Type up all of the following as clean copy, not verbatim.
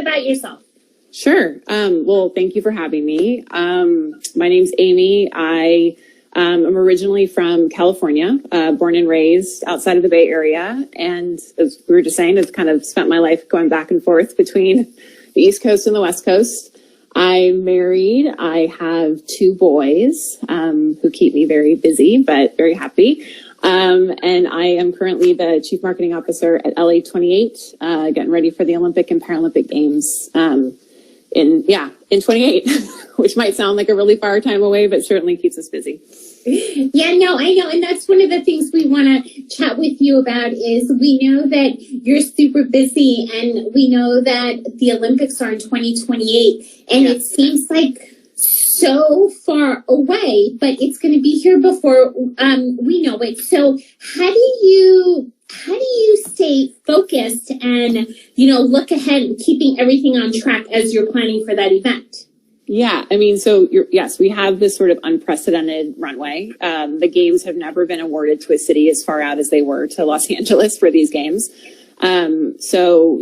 bit about yourself. Sure. Well, thank you for having me. My name's Amy. I am originally from California, born and raised outside of the Bay Area. And as we were just saying, I've kind of spent my life going back and forth between the East Coast and the West Coast. I'm married. I have 2 boys who keep me very busy, but very happy. And I am currently the Chief Marketing Officer at LA 28, getting ready for the Olympic and Paralympic Games in 28, which might sound like a really far time away, but certainly keeps us busy. Yeah, no, I know. And that's one of the things we want to chat with you about is we know that you're super busy and we know that the Olympics are in 2028 and it seems like so far away, but it's going to be here before we know it. So how do you stay focused and, look ahead and keeping everything on track as you're planning for that event? Yeah, I mean, so yes, we have this sort of unprecedented runway. The games have never been awarded to a city as far out as they were to Los Angeles for these games. So,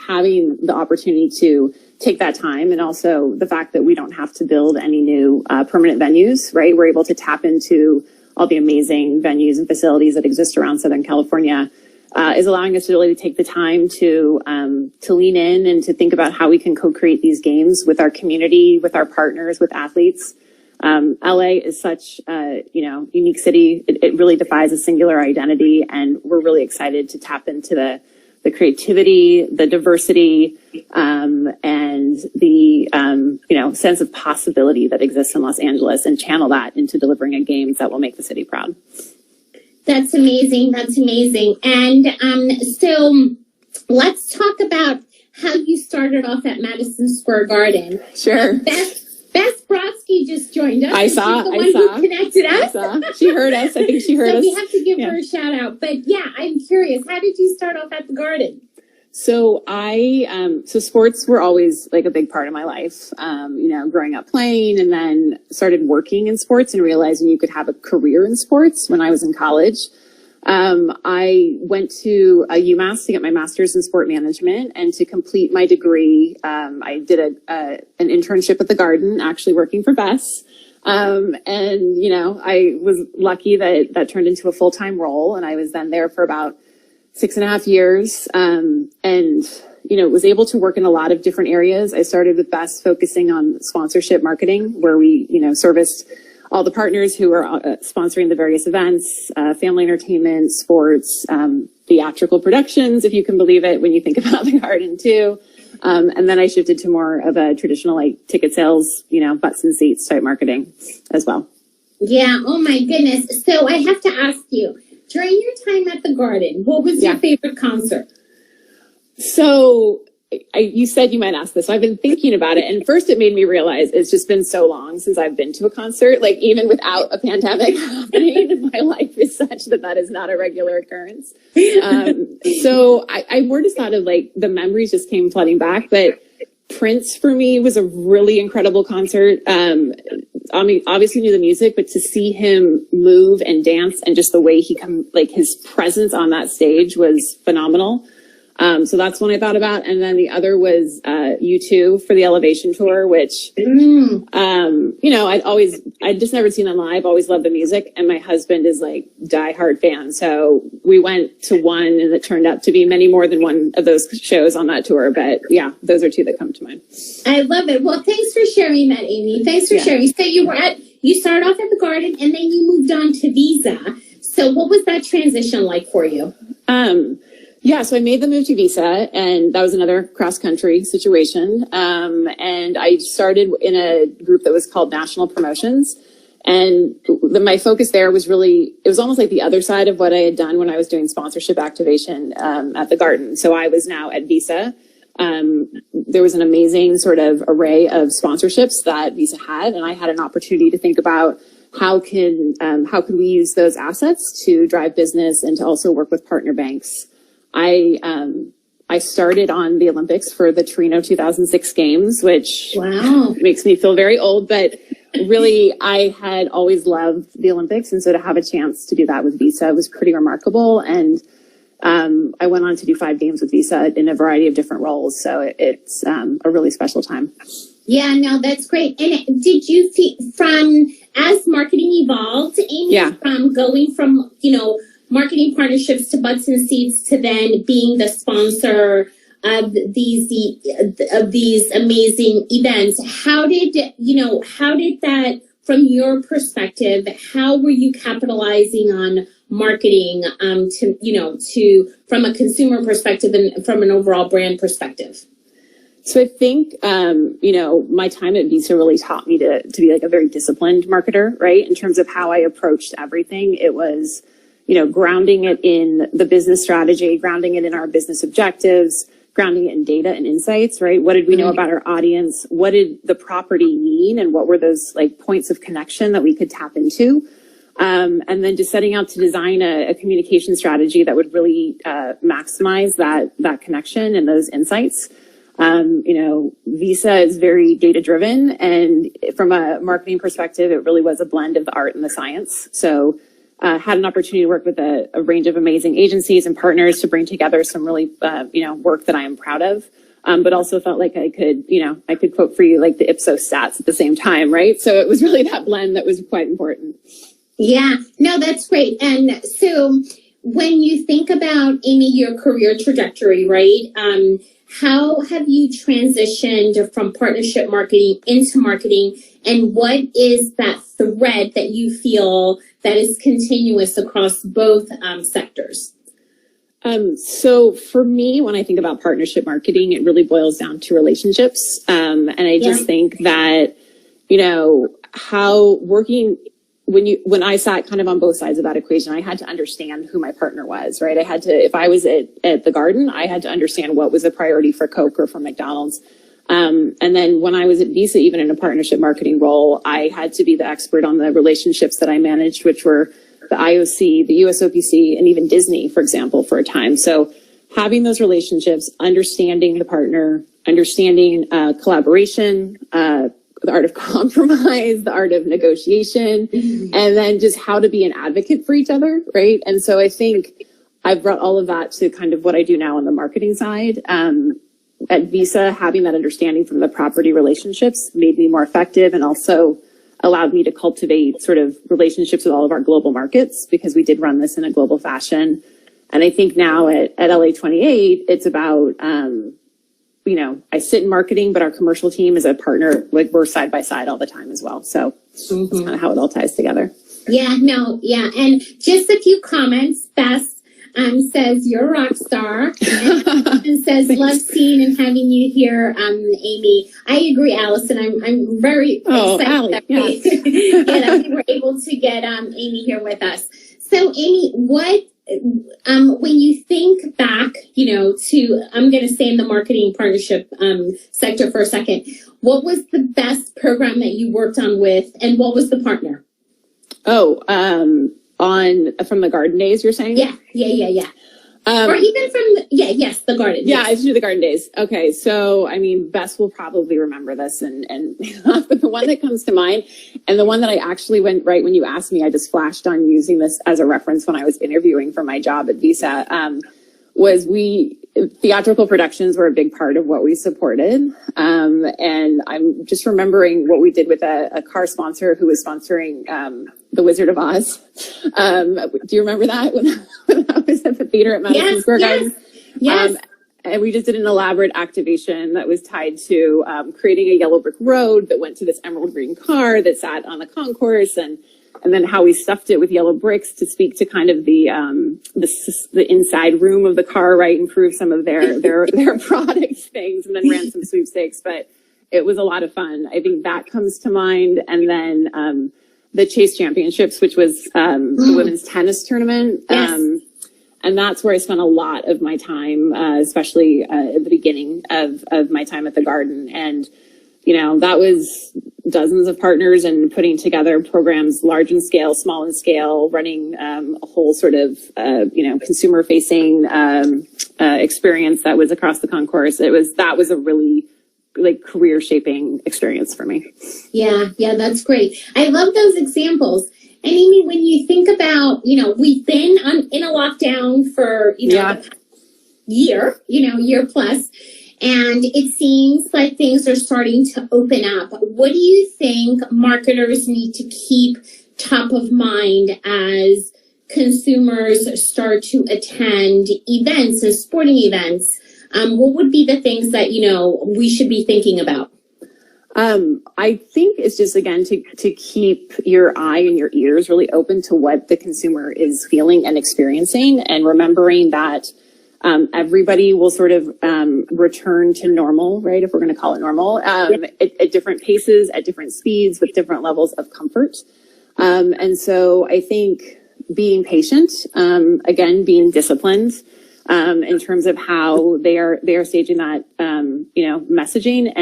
having the opportunity to take that time and also the fact that we don't have to build any new permanent venues, right? We're able to tap into all the amazing venues and facilities that exist around Southern California. Is allowing us to really take the time to lean in and to think about how we can co-create these games with our community, with our partners, with athletes. LA is such a unique city. It really defies a singular identity, and we're really excited to tap into the creativity, the diversity, and the sense of possibility that exists in Los Angeles, and channel that into delivering a games that will make the city proud. That's amazing. That's amazing. And so let's talk about how you started off at Madison Square Garden. Sure. Beth Brodsky just joined us. I saw. Who connected us. I saw. She heard us. I think she heard us. So we have to give her a shout out. But yeah, I'm curious. How did you start off at the Garden? So so sports were always like a big part of my life, growing up playing, and then started working in sports and realizing you could have a career in sports when I was in college. I went to UMass to get my master's in sport management, and to complete my degree, I did an internship at the Garden, actually working for Bess. And, I was lucky that turned into a full-time role, and I was then there for about 6.5 years, and was able to work in a lot of different areas. I started with Best focusing on sponsorship marketing, where we, serviced all the partners who are sponsoring the various events, family entertainment, sports, theatrical productions, if you can believe it, when you think about the Garden too. And then I shifted to more of a traditional ticket sales, butts and seats type marketing as well. Yeah. Oh my goodness. So I have to ask you, during your time at the Garden, what was your favorite concert? So you said you might ask this. So I've been thinking about it. And first it made me realize it's just been so long since I've been to a concert. Even without a pandemic happening, my life is such that is not a regular occurrence. So I more just thought of the memories just came flooding back. But Prince for me was a really incredible concert. I mean, obviously knew the music, but to see him move and dance and just the way he his presence on that stage was phenomenal. So that's one I thought about. And then the other was U2 for the Elevation Tour, which, I'd just never seen them live, always loved the music. And my husband is diehard fan. So we went to one, and it turned out to be many more than one of those shows on that tour. But yeah, those are 2 that come to mind. I love it. Well, thanks for sharing that, Amy. Thanks for sharing. So you started off at the Garden, and then you moved on to Visa. So what was that transition like for you? Yeah, so I made the move to Visa, and that was another cross-country situation. And I started in a group that was called National Promotions. And my focus there was it was almost like the other side of what I had done when I was doing sponsorship activation at the Garden. So I was now at Visa. There was an amazing sort of array of sponsorships that Visa had, and I had an opportunity to think about how could we use those assets to drive business and to also work with partner banks. I started on the Olympics for the Torino 2006 games, which makes me feel very old, but really I had always loved the Olympics. And so to have a chance to do that with Visa was pretty remarkable. And I went on to do 5 games with Visa in a variety of different roles. So it's a really special time. Yeah, no, that's great. And did you see as marketing evolved, Amy, from going from, marketing partnerships to butts and seats to then being the sponsor of these amazing events, how did that, from your perspective, how were you capitalizing on marketing to from a consumer perspective and from an overall brand perspective? So I think, my time at Visa really taught me to be like a very disciplined marketer, right? In terms of how I approached everything. It was, grounding it in the business strategy, grounding it in our business objectives, grounding it in data and insights, right? What did we know about our audience? What did the property mean? And what were those like points of connection that we could tap into? And then just setting out to design a communication strategy that would really maximize that connection and those insights. Visa is very data driven, and from a marketing perspective, it really was a blend of the art and the science. So had an opportunity to work with a range of amazing agencies and partners to bring together some really, work that I am proud of. But also felt like I could quote for you like the Ipsos stats at the same time, right? So it was really that blend that was quite important. Yeah, no, that's great. And so when you think about, Amy, your career trajectory, right? How have you transitioned from partnership marketing into marketing? And what is that thread that you feel that is continuous across both sectors? So for me, when I think about partnership marketing, it really boils down to relationships. And I just think that, how working when I sat kind of on both sides of that equation, I had to understand who my partner was, right? I had to, if I was at the Garden, I had to understand what was a priority for Coke or for McDonald's. And then when I was at Visa, even in a partnership marketing role, I had to be the expert on the relationships that I managed, which were the IOC, the USOPC, and even Disney, for example, for a time. So having those relationships, understanding the partner, understanding collaboration, the art of compromise, the art of negotiation, and then just how to be an advocate for each other, right? And so I think I've brought all of that to kind of what I do now on the marketing side. At Visa, having that understanding from the property relationships made me more effective and also allowed me to cultivate sort of relationships with all of our global markets because we did run this in a global fashion. And I think now at LA28, it's about, I sit in marketing, but our commercial team is a partner. Like we're side by side all the time as well. So that's kind of how it all ties together. Yeah, no, yeah. And just a few comments. Beth says you're a rock star and says love seeing and having you here, Amy. I agree, Allison. I'm very excited Allie, that we were able to get Amy here with us. So Amy, what when you think back, to, I'm going to stay in the marketing partnership sector for a second. What was the best program that you worked on with, and what was the partner? From the Garden Days, you're saying? Yeah. Or even from, the Garden. Yeah, I do the Garden Days. Okay, so, Bess will probably remember this, and but the one that comes to mind, and the one that I actually went right when you asked me, I just flashed on using this as a reference when I was interviewing for my job at Visa, was theatrical productions were a big part of what we supported. And I'm just remembering what we did with a car sponsor who was sponsoring The Wizard of Oz. Do you remember that when I was at the theater at Madison Square Garden? Yes. And we just did an elaborate activation that was tied to creating a yellow brick road that went to this emerald green car that sat on the concourse, and then how we stuffed it with yellow bricks to speak to kind of the inside room of the car, right? Improve some of their product things, and then ran some sweepstakes. But it was a lot of fun. I think that comes to mind. And then the Chase Championships, which was the women's tennis tournament. Yes. And that's where I spent a lot of my time, especially at the beginning of my time at the Garden. And that was dozens of partners and putting together programs large in scale, small in scale, running a whole sort of, consumer facing experience that was across the concourse. That was a really career shaping experience for me. Yeah, that's great. I love those examples. And Amy, when you think about, we've been in a lockdown for, the year plus, and it seems like things are starting to open up. What do you think marketers need to keep top of mind as consumers start to attend events and sporting events? What would be the things that, we should be thinking about? I think it's just, again, to keep your eye and your ears really open to what the consumer is feeling and experiencing, and remembering that everybody will sort of return to normal, right? If we're going to call it normal, at different paces, at different speeds, with different levels of comfort. And so I think being patient, again, being disciplined, in terms of how they are staging that, messaging,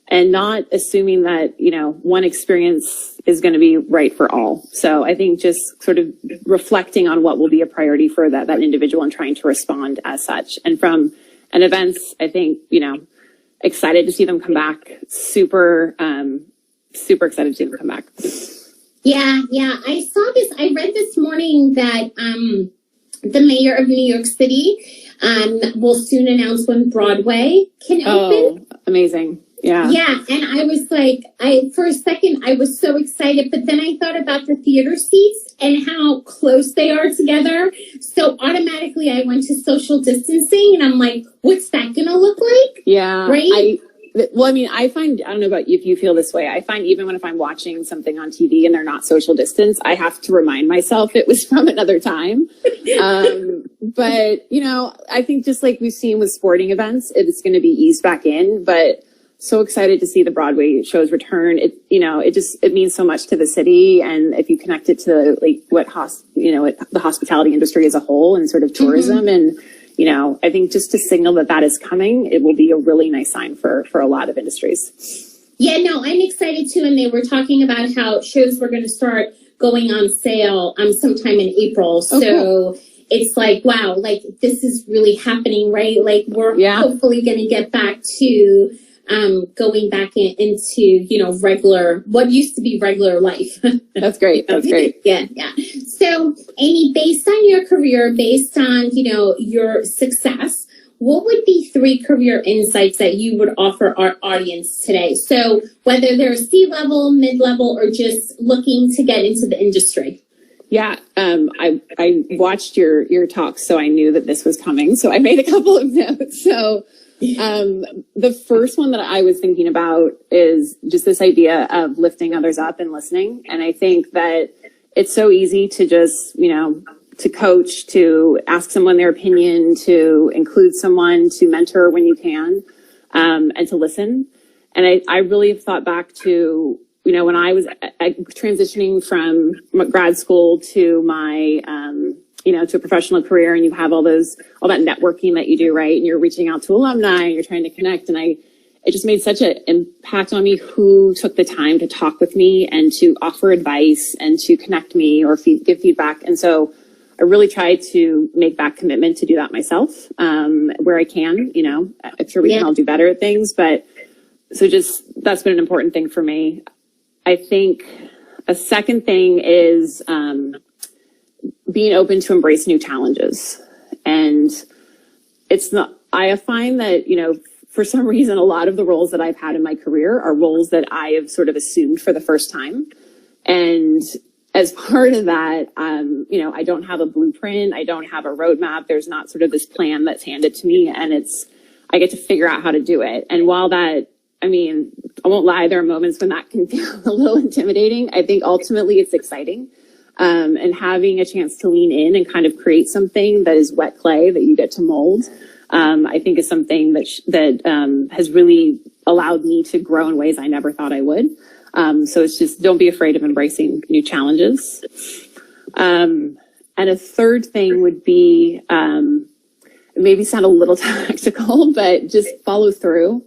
and not assuming that, one experience is going to be right for all. So I think just sort of reflecting on what will be a priority for that individual and trying to respond as such. And from an events, I think, excited to see them come back. Super excited to see them come back. Yeah. I read this morning that the mayor of New York City will soon announce when Broadway can open. Oh, amazing. Yeah. Yeah. And I was like, for a second, I was so excited, but then I thought about the theater seats and how close they are together. So automatically I went to social distancing, and I'm like, what's that going to look like? Yeah. Right. I find, I don't know about if you feel this way. I find even if I'm watching something on TV and they're not social distance, I have to remind myself it was from another time. But, I think just like we've seen with sporting events, it's going to be eased back in, but so excited to see the Broadway shows return. It means so much to the city. And if you connect it to like the hospitality industry as a whole and sort of tourism, and, I think just to signal that is coming, it will be a really nice sign for a lot of industries. Yeah, no, I'm excited too. And they were talking about how shows were going to start going on sale sometime in April. So cool. It's like, wow, like this is really happening, right? Like we're hopefully going to get back to going back into, regular, what used to be regular life. That's great. That's great. Yeah. So, Amy, based on your career, based on, your success, what would be 3 career insights that you would offer our audience today? So whether they're C-level, mid-level, or just looking to get into the industry. Yeah, I watched your talk, so I knew that this was coming. So I made a couple of notes. So the first one that I was thinking about is just this idea of lifting others up and listening. And I think that it's so easy to just, to coach, to ask someone their opinion, to include someone, to mentor when you can, and to listen. And I really have thought back to, when I was transitioning from grad school to my, to a professional career, and you have all that networking that you do, right? And you're reaching out to alumni and you're trying to connect. And it just made such an impact on me who took the time to talk with me and to offer advice and to connect me or give feedback. And so I really try to make that commitment to do that myself, where I can. I'm sure we can all do better at things, but so just that's been an important thing for me. I think a second thing is being open to embrace new challenges. And I find that, for some reason, a lot of the roles that I've had in my career are roles that I have sort of assumed for the first time. And as part of that, I don't have a blueprint. I don't have a roadmap. There's not sort of this plan that's handed to me, and I get to figure out how to do it. And while that, I won't lie, there are moments when that can feel a little intimidating. I think ultimately it's exciting. And having a chance to lean in and kind of create something that is wet clay that you get to mold, I think is something that has really allowed me to grow in ways I never thought I would. So it's just, don't be afraid of embracing new challenges. And a third thing would be, maybe sound a little tactical, but just follow through.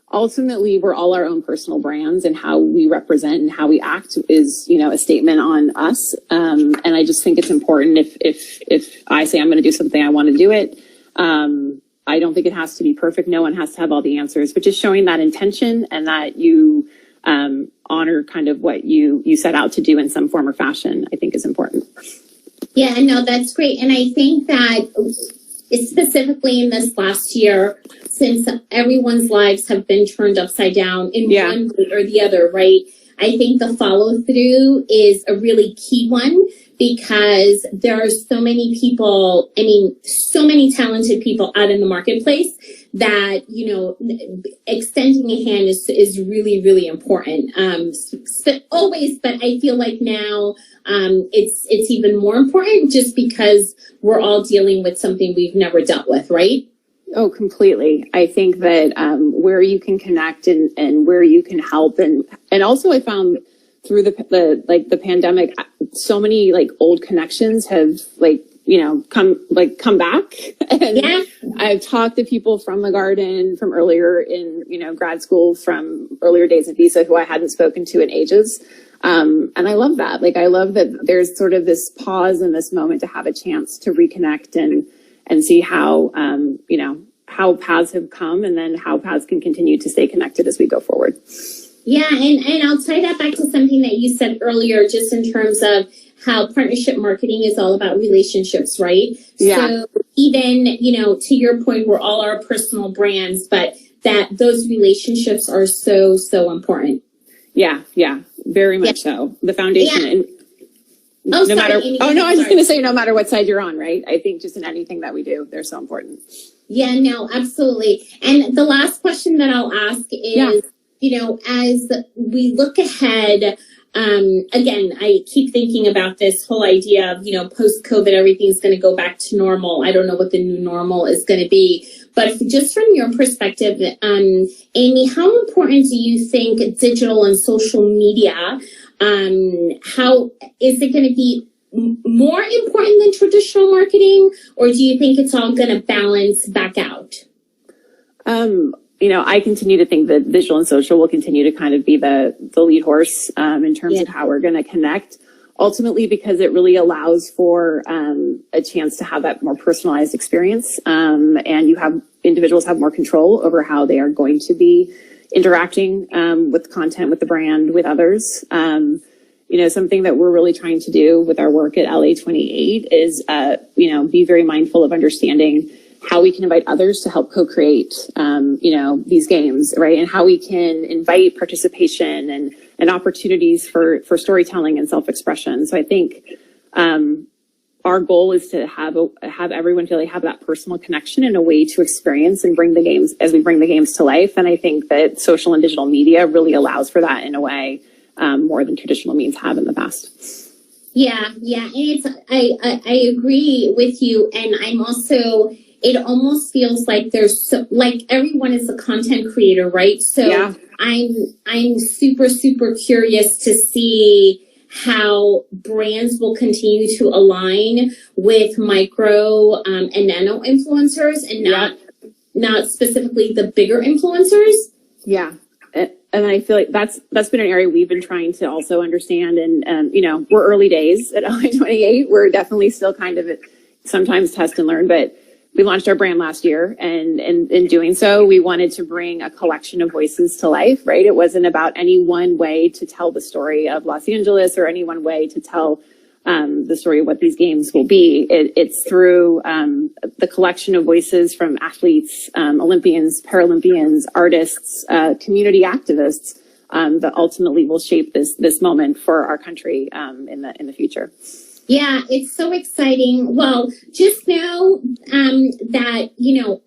Ultimately, we're all our own personal brands, and how we represent and how we act is, a statement on us. And I just think it's important if I say I'm going to do something, I want to do it. I don't think it has to be perfect. No one has to have all the answers, but just showing that intention and that you honor kind of what you set out to do in some form or fashion, I think is important. Yeah, no, that's great. And I think that specifically in this last year, since everyone's lives have been turned upside down in one way or the other, right? I think the follow through is a really key one because there are so many people, so many talented people out in the marketplace that, extending a hand is really, really important. But I feel like now it's even more important just because we're all dealing with something we've never dealt with, right? Oh, completely. I think that where you can connect and where you can help, and also I found through the pandemic, so many old connections have come back. And I've talked to people from the garden, from earlier in grad school, from earlier days at Visa, who I hadn't spoken to in ages. And I love that. I love that there's sort of this pause in this moment to have a chance to reconnect and see how, how paths have come and then how paths can continue to stay connected as we go forward. Yeah. And I'll tie that back to something that you said earlier, just in terms of how partnership marketing is all about relationships, right? Yeah. So even, to your point, we're all our personal brands, but that those relationships are so, so important. Yeah. Yeah. Very much so. The foundation. Yeah. And I was just going to say, no matter what side you're on, right? I think just in anything that we do, they're so important. Yeah, no, absolutely. And the last question that I'll ask is, as we look ahead, again, I keep thinking about this whole idea of, post-COVID, everything's going to go back to normal. I don't know what the new normal is going to be. But just from your perspective, Amy, how important do you think digital and social media, how is it going to be more important than traditional marketing, or do you think it's all going to balance back out? I continue to think that digital and social will continue to kind of be the lead horse in terms of how we're going to connect, ultimately, because it really allows for a chance to have that more personalized experience, and individuals have more control over how they are going to be interacting with content, with the brand, with others. Something that we're really trying to do with our work at LA28 is, be very mindful of understanding how we can invite others to help co-create, these games, right? And how we can invite participation and opportunities for storytelling and self-expression. So I think, our goal is to have everyone feel they have that personal connection and a way to experience and bring the games as we bring the games to life. And I think that social and digital media really allows for that in a way, more than traditional means have in the past. Yeah. And I agree with you. And I'm also, it almost feels like there's everyone is a content creator, right? So I'm super, super curious to see how brands will continue to align with micro and nano influencers and not specifically the bigger influencers. Yeah. And I feel like that's been an area we've been trying to also understand. And we're early days at LA28. We're definitely still kind of sometimes test and learn, but we launched our brand last year, and in doing so, we wanted to bring a collection of voices to life, right? It wasn't about any one way to tell the story of Los Angeles or any one way to tell the story of what these games will be. It's through the collection of voices from athletes, Olympians, Paralympians, artists, community activists that ultimately will shape this moment for our country in the future. Yeah, it's so exciting. Well, just know that,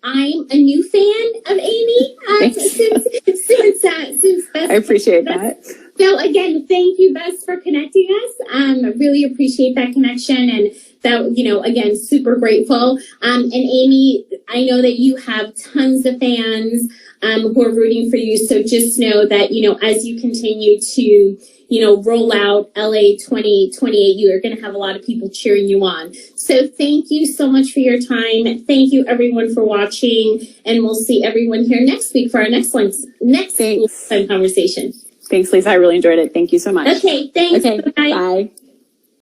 I'm a new fan of Amy since Beth. I appreciate that. So again, thank you, Beth, for connecting us. I really appreciate that connection, and that, again, super grateful. And Amy, I know that you have tons of fans who are rooting for you. So just know that, as you continue to roll out LA 2028, you are going to have a lot of people cheering you on. So thank you so much for your time. Thank you, everyone, for watching. And we'll see everyone here next week for our next Lunchtime Conversation. Thanks, Lisa. I really enjoyed it. Thank you so much. Okay, thanks. Okay, bye.